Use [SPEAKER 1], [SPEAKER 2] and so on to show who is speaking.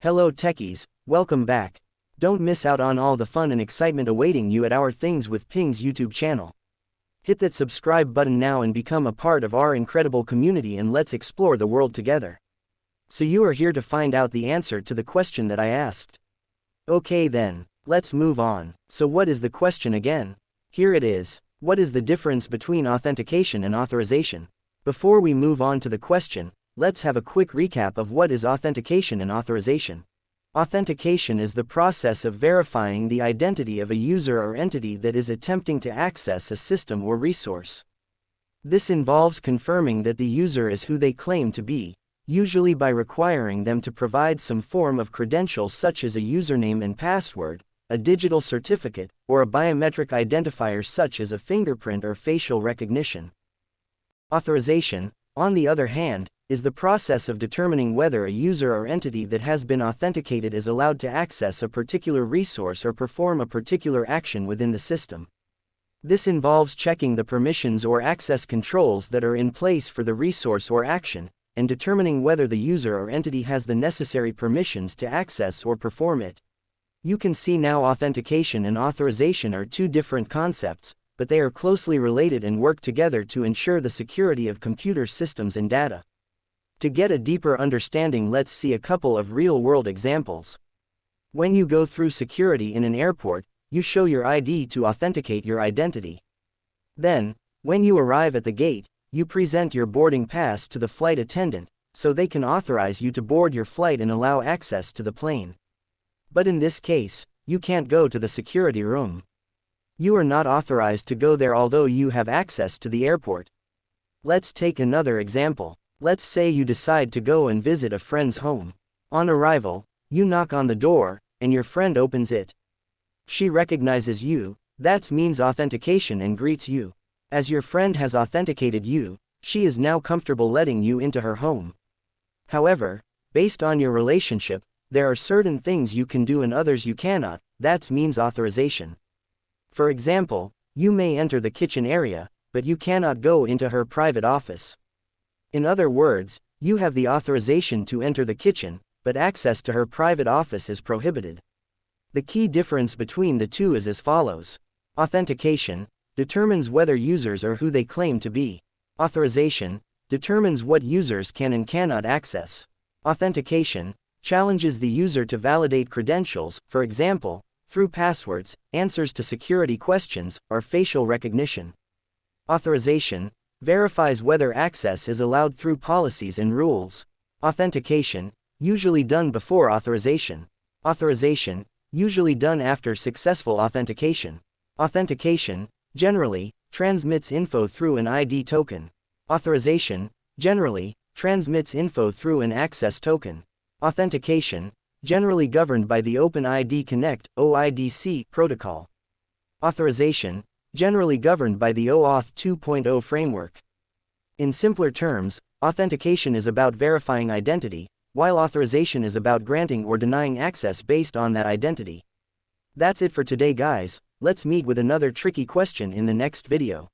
[SPEAKER 1] Hello techies, welcome back. Don't miss out on all the fun and excitement awaiting you at our Things with Pings YouTube channel. Hit that subscribe button now and become a part of our incredible community, and let's explore the world together. So you are here to find out the answer to the question that I asked. Okay then, let's move on. So what is the question again? Here it is. What is the difference between authentication and authorization? Before we move on to the question, let's have a quick recap of what is authentication and authorization. Authentication is the process of verifying the identity of a user or entity that is attempting to access a system or resource. This involves confirming that the user is who they claim to be, usually by requiring them to provide some form of credential such as a username and password, a digital certificate, or a biometric identifier such as a fingerprint or facial recognition. Authorization, on the other hand, is the process of determining whether a user or entity that has been authenticated is allowed to access a particular resource or perform a particular action within the system. This involves checking the permissions or access controls that are in place for the resource or action, and determining whether the user or entity has the necessary permissions to access or perform it. You can see now authentication and authorization are two different concepts, but they are closely related and work together to ensure the security of computer systems and data. To get a deeper understanding, let's see a couple of real-world examples. When you go through security in an airport, you show your ID to authenticate your identity. Then, when you arrive at the gate, you present your boarding pass to the flight attendant, so they can authorize you to board your flight and allow access to the plane. But in this case, you can't go to the security room. You are not authorized to go there although you have access to the airport. Let's take another example. Let's say you decide to go and visit a friend's home. On arrival, you knock on the door, and your friend opens it. She recognizes you, that means authentication, and greets you. As your friend has authenticated you, she is now comfortable letting you into her home. However, based on your relationship, there are certain things you can do and others you cannot, that means authorization. For example, you may enter the kitchen area, but you cannot go into her private office. In other words, you have the authorization to enter the kitchen, but access to her private office is prohibited. The key difference between the two is as follows. Authentication determines whether users are who they claim to be. Authorization determines what users can and cannot access. Authentication challenges the user to validate credentials, for example, through passwords, answers to security questions, or facial recognition. Authorization verifies whether access is allowed through policies and rules. Authentication, usually done before authorization. Authorization, usually done after successful authentication. Authentication, generally, transmits info through an ID token. Authorization, generally, transmits info through an access token. Authentication, generally governed by the OpenID Connect (OIDC) protocol. Authorization, generally governed by the OAuth 2.0 framework. In simpler terms, authentication is about verifying identity, while authorization is about granting or denying access based on that identity. That's it for today, guys. Let's meet with another tricky question in the next video.